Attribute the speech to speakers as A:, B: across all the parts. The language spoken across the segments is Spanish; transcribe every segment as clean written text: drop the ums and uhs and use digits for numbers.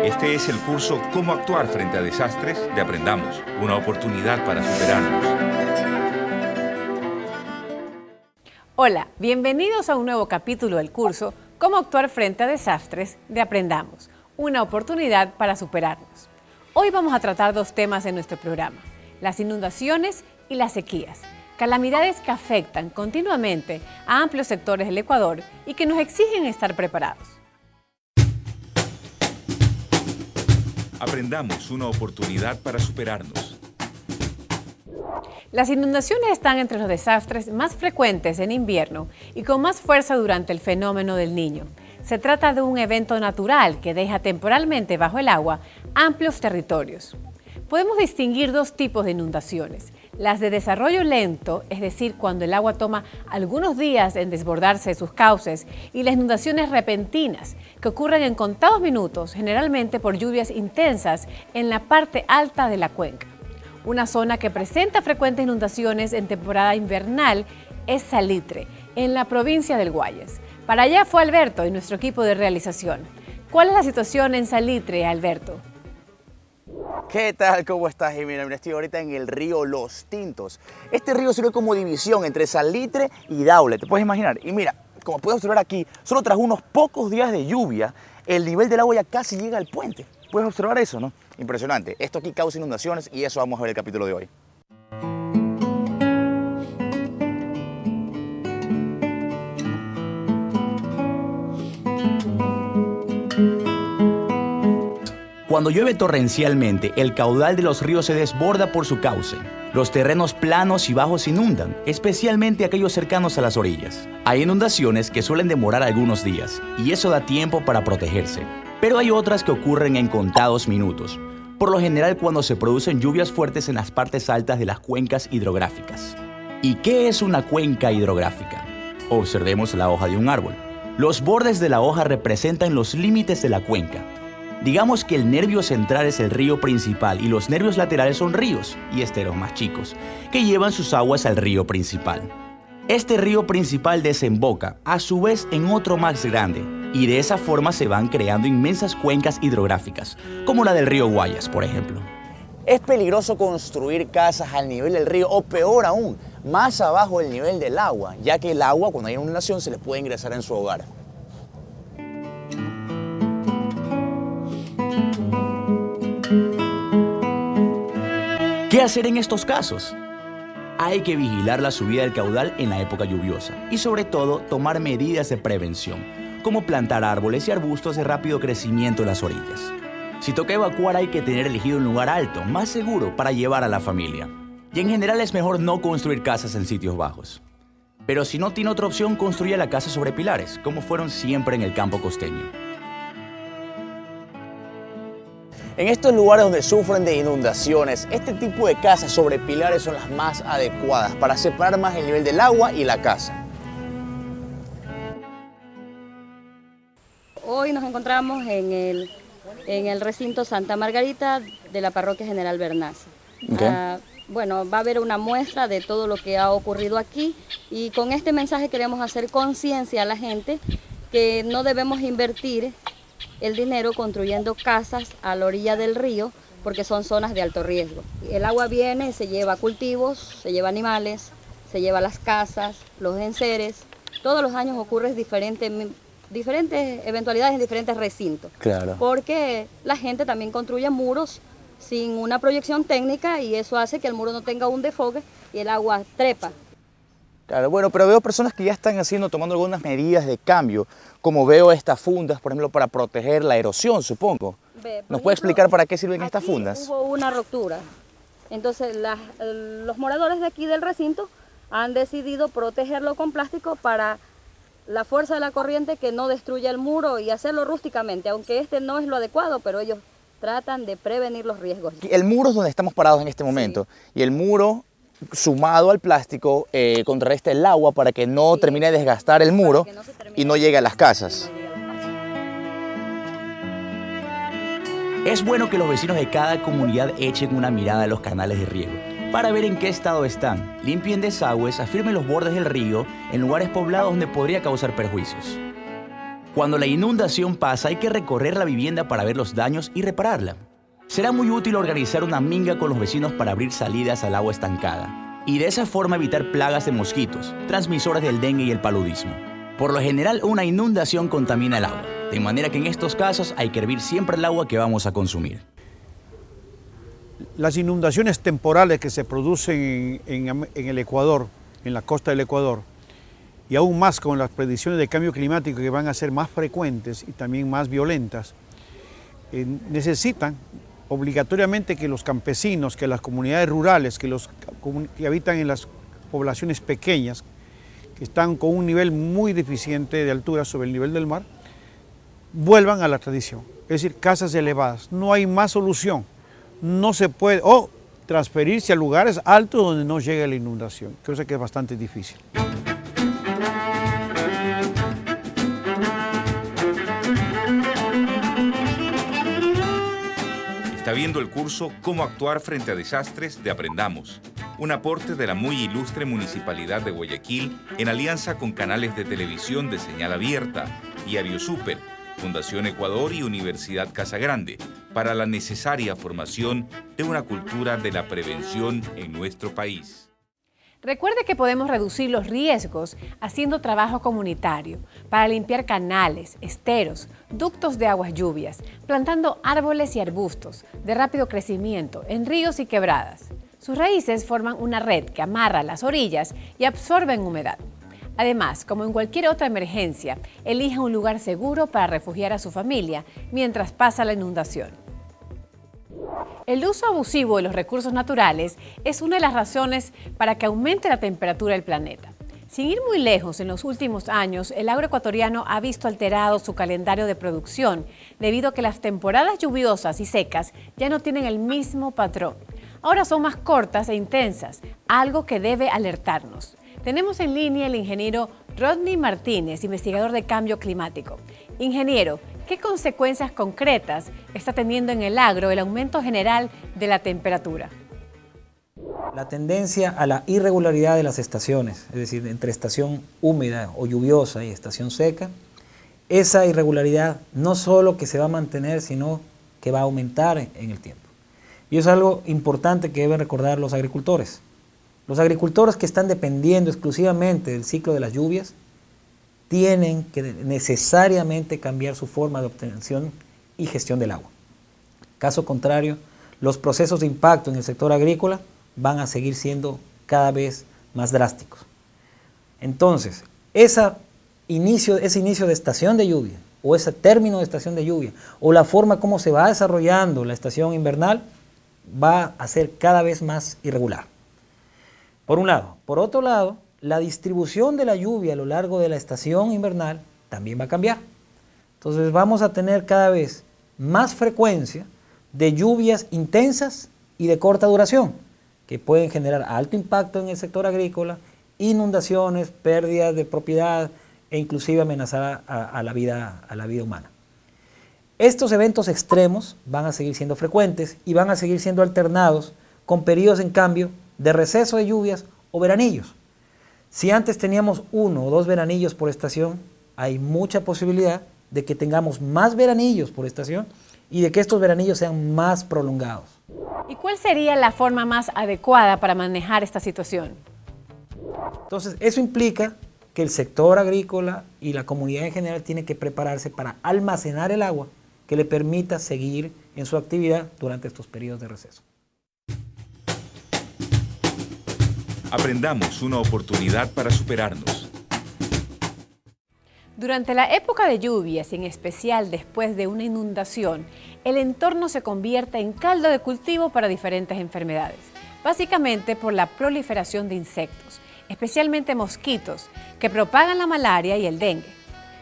A: Este es el curso Cómo actuar frente a desastres de Aprendamos, una oportunidad para superarnos.
B: Hola, bienvenidos a un nuevo capítulo del curso Cómo actuar frente a desastres de Aprendamos, una oportunidad para superarnos. Hoy vamos a tratar dos temas en nuestro programa, las inundaciones y las sequías, calamidades que afectan continuamente a amplios sectores del Ecuador y que nos exigen estar preparados.
A: Aprendamos, una oportunidad para superarnos.
B: Las inundaciones están entre los desastres más frecuentes en invierno y con más fuerza durante el fenómeno del Niño. Se trata de un evento natural que deja temporalmente bajo el agua amplios territorios. Podemos distinguir dos tipos de inundaciones. Las de desarrollo lento, es decir, cuando el agua toma algunos días en desbordarse de sus cauces, y las inundaciones repentinas, que ocurren en contados minutos, generalmente por lluvias intensas en la parte alta de la cuenca. Una zona que presenta frecuentes inundaciones en temporada invernal es Salitre, en la provincia del Guayas. Para allá fue Alberto y nuestro equipo de realización. ¿Cuál es la situación en Salitre, Alberto?
C: ¿Qué tal? ¿Cómo estás, Jimena? Estoy ahorita en el río Los Tintos. Este río sirve como división entre Salitre y Daule, ¿te puedes imaginar? Y mira, como puedes observar aquí, solo tras unos pocos días de lluvia, el nivel del agua ya casi llega al puente. ¿Puedes observar eso, no? Impresionante. Esto aquí causa inundaciones y eso vamos a ver el capítulo de hoy. Cuando llueve torrencialmente, el caudal de los ríos se desborda por su cauce. Los terrenos planos y bajos se inundan, especialmente aquellos cercanos a las orillas. Hay inundaciones que suelen demorar algunos días, y eso da tiempo para protegerse. Pero hay otras que ocurren en contados minutos, por lo general cuando se producen lluvias fuertes en las partes altas de las cuencas hidrográficas. ¿Y qué es una cuenca hidrográfica? Observemos la hoja de un árbol. Los bordes de la hoja representan los límites de la cuenca. Digamos que el nervio central es el río principal y los nervios laterales son ríos y esteros más chicos, que llevan sus aguas al río principal. Este río principal desemboca, a su vez, en otro más grande, y de esa forma se van creando inmensas cuencas hidrográficas, como la del río Guayas, por ejemplo. Es peligroso construir casas al nivel del río, o peor aún, más abajo del nivel del agua, ya que el agua, cuando hay inundación, se les puede ingresar en su hogar. ¿Qué hacer en estos casos? Hay que vigilar la subida del caudal en la época lluviosa y sobre todo tomar medidas de prevención, como plantar árboles y arbustos de rápido crecimiento en las orillas. Si toca evacuar hay que tener elegido un lugar alto, más seguro para llevar a la familia. Y en general es mejor no construir casas en sitios bajos. Pero si no tiene otra opción, construya la casa sobre pilares, como fueron siempre en el campo costeño. En estos lugares donde sufren de inundaciones, este tipo de casas sobre pilares son las más adecuadas para separar más el nivel del agua y la casa.
D: Hoy nos encontramos en el recinto Santa Margarita de la Parroquia General Bernaza.
C: Okay.
D: Bueno, va a haber una muestra de todo lo que ha ocurrido aquí y con este mensaje queremos hacer conciencia a la gente que no debemos invertir el dinero construyendo casas a la orilla del río porque son zonas de alto riesgo. El agua viene, se lleva cultivos, se lleva animales, se lleva las casas, los enseres. Todos los años ocurren diferentes eventualidades en diferentes recintos.
C: Claro.
D: Porque la gente también construye muros sin una proyección técnica y eso hace que el muro no tenga un desfogue y el agua trepa.
C: Claro, bueno, pero veo personas que ya están tomando algunas medidas de cambio, como veo estas fundas, por ejemplo, para proteger la erosión, supongo. ¿Nos puede explicar para qué sirven estas fundas?
D: Hubo una ruptura, entonces los moradores de aquí del recinto han decidido protegerlo con plástico para la fuerza de la corriente que no destruya el muro y hacerlo rústicamente, aunque este no es lo adecuado, pero ellos tratan de prevenir los riesgos.
C: El muro es donde estamos parados en este momento, sí. Y el muro sumado al plástico contrarresta el agua para que no termine de desgastar el muro y no llegue a las casas. Es bueno que los vecinos de cada comunidad echen una mirada a los canales de riego para ver en qué estado están, limpien desagües, afirmen los bordes del río en lugares poblados donde podría causar perjuicios. Cuando la inundación pasa, hay que recorrer la vivienda para ver los daños y repararla. Será muy útil organizar una minga con los vecinos para abrir salidas al agua estancada y de esa forma evitar plagas de mosquitos, transmisores del dengue y el paludismo. Por lo general, una inundación contamina el agua, de manera que en estos casos hay que hervir siempre el agua que vamos a consumir.
E: Las inundaciones temporales que se producen en el Ecuador, en la costa del Ecuador, y aún más con las predicciones de cambio climático que van a ser más frecuentes y también más violentas, necesitan obligatoriamente que los campesinos, que las comunidades rurales, que los que habitan en las poblaciones pequeñas, que están con un nivel muy deficiente de altura sobre el nivel del mar, vuelvan a la tradición, es decir, casas elevadas. No hay más solución, no se puede, o transferirse a lugares altos donde no llegue la inundación, cosa que es bastante difícil.
A: Está viendo el curso Cómo actuar frente a desastres de Aprendamos, un aporte de la muy ilustre Municipalidad de Guayaquil en alianza con canales de televisión de señal abierta, Diario Súper, Fundación Ecuador y Universidad Casagrande, para la necesaria formación de una cultura de la prevención en nuestro país.
B: Recuerde que podemos reducir los riesgos haciendo trabajo comunitario para limpiar canales, esteros, ductos de aguas lluvias, plantando árboles y arbustos de rápido crecimiento en ríos y quebradas. Sus raíces forman una red que amarra las orillas y absorben humedad. Además, como en cualquier otra emergencia, elija un lugar seguro para refugiar a su familia mientras pasa la inundación. El uso abusivo de los recursos naturales es una de las razones para que aumente la temperatura del planeta. Sin ir muy lejos, en los últimos años, el agroecuatoriano ha visto alterado su calendario de producción debido a que las temporadas lluviosas y secas ya no tienen el mismo patrón. Ahora son más cortas e intensas, algo que debe alertarnos. Tenemos en línea el ingeniero Rodney Martínez, investigador de cambio climático. Ingeniero, ¿qué consecuencias concretas está teniendo en el agro el aumento general de la temperatura?
F: La tendencia a la irregularidad de las estaciones, es decir, entre estación húmeda o lluviosa y estación seca, esa irregularidad no solo que se va a mantener, sino que va a aumentar en el tiempo. Y es algo importante que deben recordar los agricultores. Los agricultores que están dependiendo exclusivamente del ciclo de las lluvias tienen que necesariamente cambiar su forma de obtención y gestión del agua. Caso contrario, los procesos de impacto en el sector agrícola van a seguir siendo cada vez más drásticos. Entonces, ese inicio de estación de lluvia o ese término de estación de lluvia o la forma como se va desarrollando la estación invernal va a ser cada vez más irregular. Por un lado. Por otro lado, la distribución de la lluvia a lo largo de la estación invernal también va a cambiar. Entonces vamos a tener cada vez más frecuencia de lluvias intensas y de corta duración, que pueden generar alto impacto en el sector agrícola, inundaciones, pérdidas de propiedad e inclusive amenazar a la vida humana. Estos eventos extremos van a seguir siendo frecuentes y van a seguir siendo alternados con periodos en cambio de receso de lluvias o veranillos. Si antes teníamos 1 o 2 veranillos por estación, hay mucha posibilidad de que tengamos más veranillos por estación y de que estos veranillos sean más prolongados.
B: ¿Y cuál sería la forma más adecuada para manejar esta situación?
F: Entonces, eso implica que el sector agrícola y la comunidad en general tiene que prepararse para almacenar el agua que le permita seguir en su actividad durante estos periodos de receso.
A: Aprendamos, una oportunidad para superarnos.
B: Durante la época de lluvias, en especial después de una inundación, el entorno se convierte en caldo de cultivo para diferentes enfermedades, básicamente por la proliferación de insectos, especialmente mosquitos, que propagan la malaria y el dengue.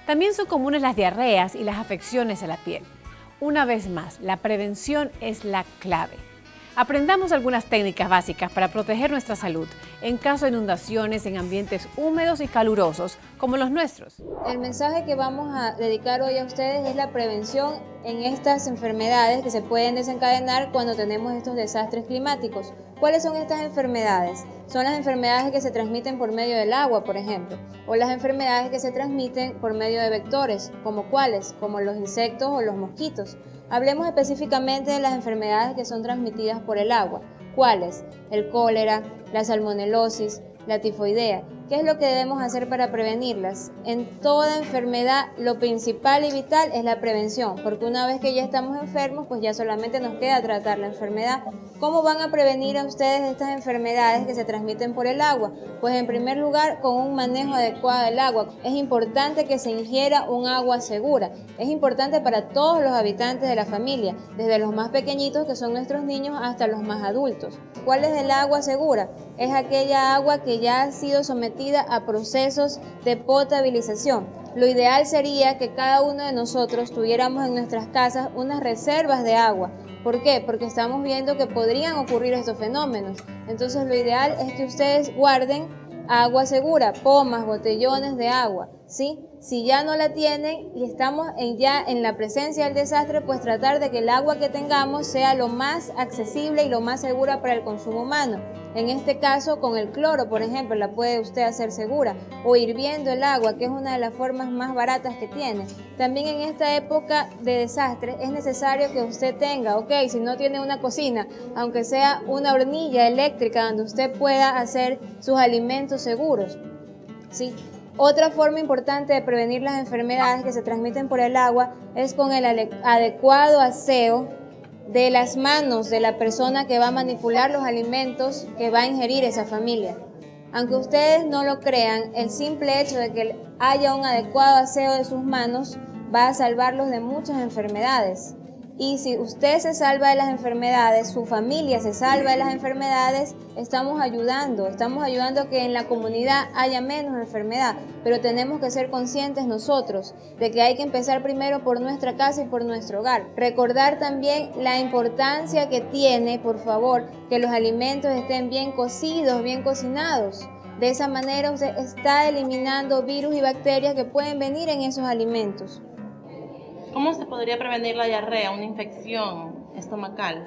B: También son comunes las diarreas y las afecciones a la piel. Una vez más, la prevención es la clave. Aprendamos algunas técnicas básicas para proteger nuestra salud en caso de inundaciones en ambientes húmedos y calurosos como los nuestros.
G: El mensaje que vamos a dedicar hoy a ustedes es la prevención en estas enfermedades que se pueden desencadenar cuando tenemos estos desastres climáticos. ¿Cuáles son estas enfermedades? Son las enfermedades que se transmiten por medio del agua, por ejemplo, o las enfermedades que se transmiten por medio de vectores, ¿como cuáles? Como los insectos o los mosquitos. Hablemos específicamente de las enfermedades que son transmitidas por el agua. ¿Cuáles? El cólera, la salmonelosis, la tifoidea. ¿Qué es lo que debemos hacer para prevenirlas? En toda enfermedad lo principal y vital es la prevención, porque una vez que ya estamos enfermos, pues ya solamente nos queda tratar la enfermedad. ¿Cómo van a prevenir a ustedes estas enfermedades que se transmiten por el agua? Pues en primer lugar, con un manejo adecuado del agua. Es importante que se ingiera un agua segura. Es importante para todos los habitantes de la familia, desde los más pequeñitos, que son nuestros niños, hasta los más adultos. ¿Cuál es el agua segura? Es aquella agua que ya ha sido sometida a procesos de potabilización. Lo ideal sería que cada uno de nosotros tuviéramos en nuestras casas unas reservas de agua. ¿Por qué? Porque estamos viendo que podrían ocurrir estos fenómenos. Entonces lo ideal es que ustedes guarden agua segura, pomas, botellones de agua, ¿sí? Si ya no la tienen y estamos ya en la presencia del desastre, pues tratar de que el agua que tengamos sea lo más accesible y lo más segura para el consumo humano. En este caso, con el cloro, por ejemplo, la puede usted hacer segura, o hirviendo el agua, que es una de las formas más baratas que tiene. También en esta época de desastre es necesario que usted tenga, si no tiene una cocina, aunque sea una hornilla eléctrica donde usted pueda hacer sus alimentos seguros, ¿sí? Otra forma importante de prevenir las enfermedades que se transmiten por el agua es con el adecuado aseo de las manos de la persona que va a manipular los alimentos que va a ingerir esa familia. Aunque ustedes no lo crean, el simple hecho de que haya un adecuado aseo de sus manos va a salvarlos de muchas enfermedades. Y si usted se salva de las enfermedades, su familia se salva de las enfermedades, estamos ayudando a que en la comunidad haya menos enfermedad, pero tenemos que ser conscientes nosotros de que hay que empezar primero por nuestra casa y por nuestro hogar. Recordar también la importancia que tiene, por favor, que los alimentos estén bien cocidos, bien cocinados. De esa manera usted está eliminando virus y bacterias que pueden venir en esos alimentos.
H: ¿Cómo se podría prevenir la diarrea, una infección estomacal?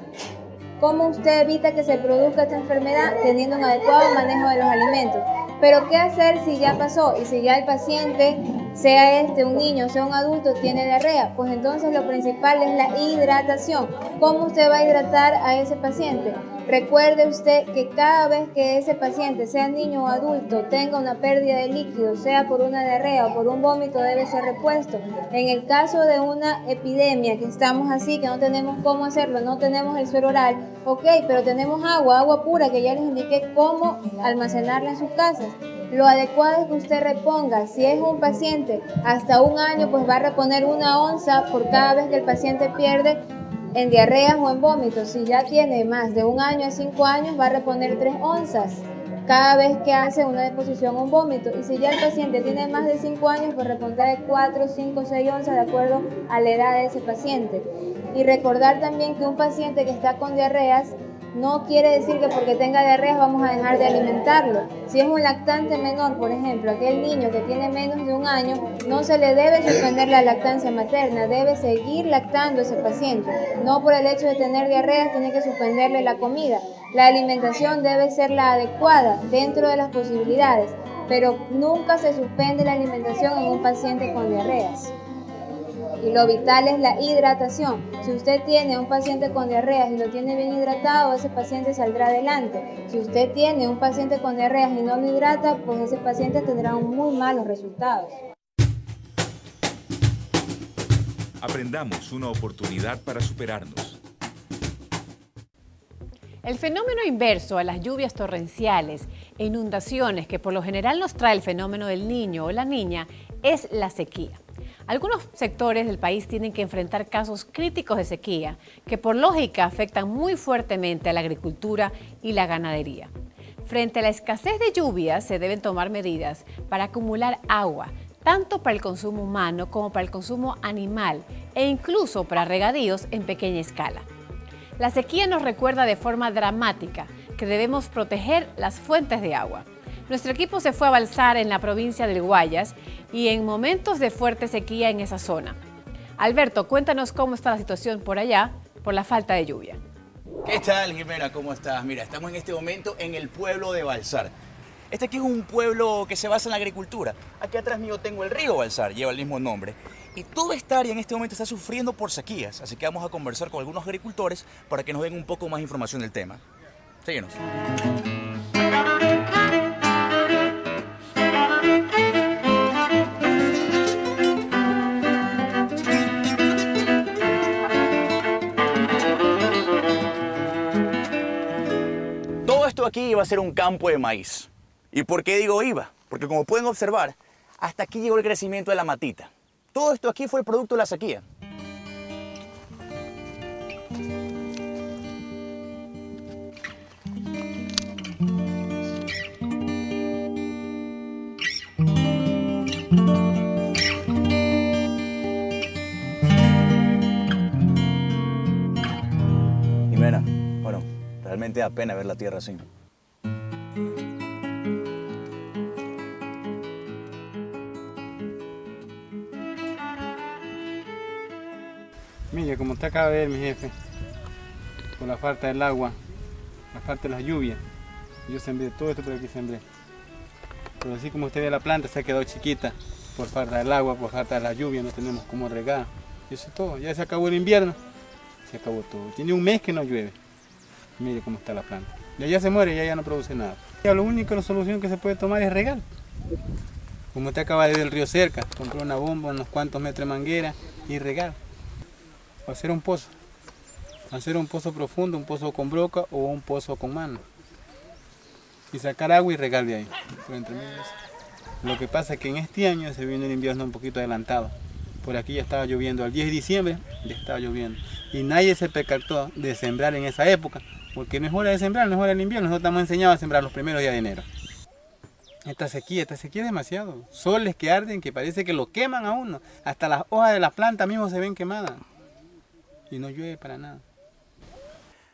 G: ¿Cómo usted evita que se produzca esta enfermedad? Teniendo un adecuado manejo de los alimentos. Pero ¿qué hacer si ya pasó y si ya el paciente, sea un niño, sea un adulto, tiene diarrea? Pues entonces lo principal es la hidratación. ¿Cómo usted va a hidratar a ese paciente? Recuerde usted que cada vez que ese paciente, sea niño o adulto, tenga una pérdida de líquido, sea por una diarrea o por un vómito, debe ser repuesto. En el caso de una epidemia, que estamos así, que no tenemos cómo hacerlo, no tenemos el suero oral, pero tenemos agua pura, que ya les indiqué cómo almacenarla en sus casas. Lo adecuado es que usted reponga, si es un paciente hasta un año, pues va a reponer 1 onza por cada vez que el paciente pierde en diarreas o en vómitos. Si ya tiene más de 1 año a 5 años, va a reponer 3 onzas cada vez que hace una deposición o un vómito. Y si ya el paciente tiene más de 5 años, pues repondrá de 4, 5, 6 onzas de acuerdo a la edad de ese paciente. Y recordar también que un paciente que está con diarreas no quiere decir que porque tenga diarreas vamos a dejar de alimentarlo. Si es un lactante menor, por ejemplo, aquel niño que tiene menos de 1 año, no se le debe suspender la lactancia materna, debe seguir lactando a ese paciente. No por el hecho de tener diarreas tiene que suspenderle la comida. La alimentación debe ser la adecuada dentro de las posibilidades, pero nunca se suspende la alimentación en un paciente con diarreas. Y lo vital es la hidratación. Si usted tiene un paciente con diarreas y lo tiene bien hidratado, ese paciente saldrá adelante. Si usted tiene un paciente con diarreas y no lo hidrata, pues ese paciente tendrá muy malos resultados.
A: Aprendamos, una oportunidad para superarnos.
B: El fenómeno inverso a las lluvias torrenciales e inundaciones que por lo general nos trae el fenómeno del niño o la niña es la sequía. Algunos sectores del país tienen que enfrentar casos críticos de sequía que por lógica afectan muy fuertemente a la agricultura y la ganadería. Frente a la escasez de lluvias se deben tomar medidas para acumular agua, tanto para el consumo humano como para el consumo animal e incluso para regadíos en pequeña escala. La sequía nos recuerda de forma dramática que debemos proteger las fuentes de agua. Nuestro equipo se fue a balsar en la provincia del Guayas y en momentos de fuerte sequía en esa zona. Alberto, cuéntanos cómo está la situación por allá por la falta de lluvia.
C: ¿Qué tal, Jimena? ¿Cómo estás? Mira, estamos en este momento en el pueblo de Balsar. Este aquí es un pueblo que se basa en la agricultura. Aquí atrás mío tengo el río Balsar, lleva el mismo nombre. Y toda esta área en este momento está sufriendo por sequías, así que vamos a conversar con algunos agricultores para que nos den un poco más información del tema. Síguenos. Todo esto aquí iba a ser un campo de maíz. ¿Y por qué digo iba? Porque como pueden observar, hasta aquí llegó el crecimiento de la matita. Todo esto aquí fue el producto de la sequía. Jimena, bueno, realmente da pena ver la tierra así.
I: Mire, como usted acaba de ver, mi jefe, por la falta del agua, la falta de las lluvias, yo sembré todo esto por aquí sembré. Pero así como usted ve, la planta se ha quedado chiquita por falta del agua, por falta de la lluvia, no tenemos cómo regar. Y eso es todo, ya se acabó el invierno, se acabó todo. Tiene un mes que no llueve. Mire cómo está la planta. Ya se muere, ya no produce nada. Ya la única solución que se puede tomar es regar. Como usted acaba de ver el río cerca, compró una bomba, unos cuantos metros de manguera y regar. Hacer un pozo profundo, un pozo con broca o un pozo con mano y sacar agua y regar de ahí. Lo que pasa es que en este año se viene el invierno un poquito adelantado. Por aquí ya estaba lloviendo, al 10 de diciembre ya estaba lloviendo y nadie se percató de sembrar en esa época, porque no es hora de sembrar, no es hora del invierno. Nosotros estamos enseñados a sembrar los primeros días de enero. Esta sequía es demasiado, soles que arden que parece que lo queman a uno, hasta las hojas de las plantas mismo se ven quemadas. Y no llueve para nada.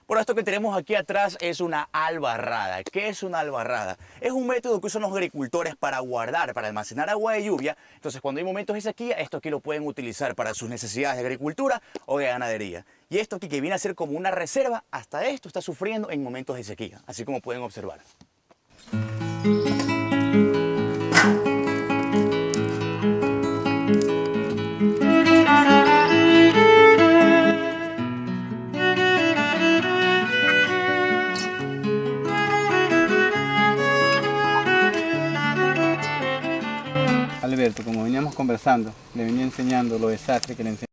C: Por esto que tenemos aquí atrás es una albarrada. ¿Qué es una albarrada? Es un método que usan los agricultores para guardar, para almacenar agua de lluvia. Entonces, cuando hay momentos de sequía, esto aquí lo pueden utilizar para sus necesidades de agricultura o de ganadería. Y esto aquí, que viene a ser como una reserva, hasta esto está sufriendo en momentos de sequía, así como pueden observar.
I: Alberto, como veníamos conversando, le venía enseñando los desastres que le enseñé.